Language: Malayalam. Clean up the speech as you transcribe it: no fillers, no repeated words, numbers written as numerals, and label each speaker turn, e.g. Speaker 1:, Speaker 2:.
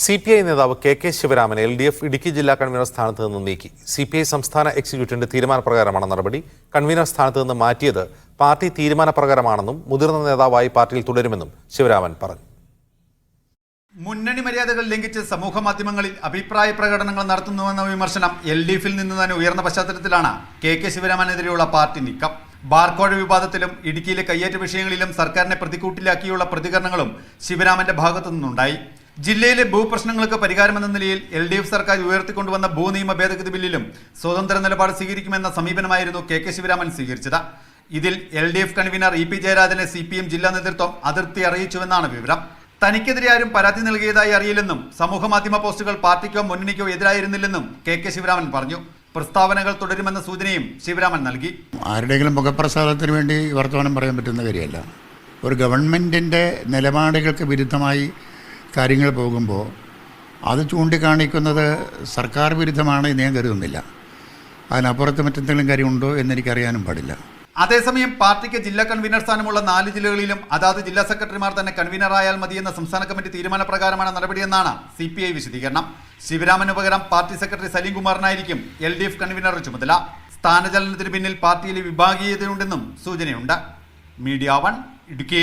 Speaker 1: CPI നേതാവ് കെ ശിവരാമൻ LDF ഇടുക്കി ജില്ലാ കൺവീനർ സ്ഥാനത്ത് നിന്ന് നീക്കി. CPI സംസ്ഥാന എക്സിക്യൂട്ടീവിന്റെ തീരുമാനപ്രകാരമാണ് നടപടി. കൺവീനർ സ്ഥാനത്ത് നിന്ന് മാറ്റിയത് പാർട്ടി തീരുമാനപ്രകാരമാണെന്നും മുതിർന്ന നേതാവായി പാർട്ടിയിൽ തുടരുമെന്നും ശിവരാമൻ പറഞ്ഞു.
Speaker 2: മുന്നണി മര്യാദകൾ ലംഘിച്ച് സമൂഹ മാധ്യമങ്ങളിൽ അഭിപ്രായ പ്രകടനങ്ങൾ നടത്തുന്നുവെന്ന വിമർശനം LDFിൽ നിന്ന് തന്നെ ഉയർന്ന പശ്ചാത്തലത്തിലാണ് കെ ശിവരാമനെതിരെയുള്ള പാർട്ടി നീക്കം. ബാർക്കോഴ വിവാദത്തിലും ഇടുക്കിയിലെ കയ്യേറ്റ വിഷയങ്ങളിലും സർക്കാരിനെ പ്രതിക്കൂട്ടിലാക്കിയുള്ള പ്രതികരണങ്ങളും ശിവരാമന്റെ ഭാഗത്തു നിന്നുണ്ടായി. ജില്ലയിലെ ഭൂപ്രശ്നങ്ങൾക്ക് പരിഹാരമെന്ന നിലയിൽ LDF സർക്കാർ ഉയർത്തിക്കൊണ്ടുവന്ന ഭൂനിയമ ഭേദഗതി ബില്ലിലും സ്വതന്ത്ര നിലപാട് സ്വീകരിക്കുമെന്ന സമീപനമായിരുന്നു കെ ശിവരാമൻ സ്വീകരിച്ചത്. ഇതിൽ LDF കൺവീനർ EP ജയരാജനെ CPM ജില്ലാ നേതൃത്വം അതിർത്തി അറിയിച്ചുവെന്നാണ് വിവരം. തനിക്കെതിരെ ആരും പരാതി നൽകിയതായി അറിയില്ലെന്നും സമൂഹ മാധ്യമ പോസ്റ്റുകൾ പാർട്ടിക്കോ മുന്നണിക്കോ എതിരായിരുന്നില്ലെന്നും കെ ശിവരാമൻ പറഞ്ഞു. പ്രസ്താവനകൾ തുടരുമെന്ന സൂചനയും ശിവരാമൻ നൽകി.
Speaker 3: ആരുടെയെങ്കിലും മുഖപ്രസാദത്തിന് വേണ്ടി വർത്തമാനം പറയാൻ പറ്റുന്ന കാര്യമല്ല. ഒരു ഗവൺമെൻറ്റിൻ്റെ നിലപാടുകൾക്ക് വിരുദ്ധമായി കാര്യങ്ങൾ പോകുമ്പോൾ അത് ചൂണ്ടിക്കാണിക്കുന്നത് സർക്കാർ വിരുദ്ധമാണ് എന്ന് ഞാൻ കരുതുന്നില്ല. അതിനപ്പുറത്ത് മറ്റെന്തെങ്കിലും കാര്യമുണ്ടോ എന്നെനിക്കറിയാനും പാടില്ല.
Speaker 2: അതേസമയം പാർട്ടിക്ക് ജില്ലാ കൺവീനർ സ്ഥാനമുള്ള 4 ജില്ലകളിലും അതാത് ജില്ലാ സെക്രട്ടറിമാർ തന്നെ കൺവീനറായാൽ മതിയെന്ന സംസ്ഥാന കമ്മിറ്റി തീരുമാനപ്രകാരമാണ് നടപടിയെന്നാണ് CPI വിശദീകരണം. ശിവരാമന് പകരം പാർട്ടി സെക്രട്ടറി സലീം കുമാറിനായിരിക്കും LDF കൺവീനർ ചുമതല. സ്ഥാനചലനത്തിന് പിന്നിൽ പാർട്ടിയിലെ വിഭാഗീയതയുണ്ടെന്നും സൂചനയുണ്ട്. മീഡിയ 1 ഇടുക്കി.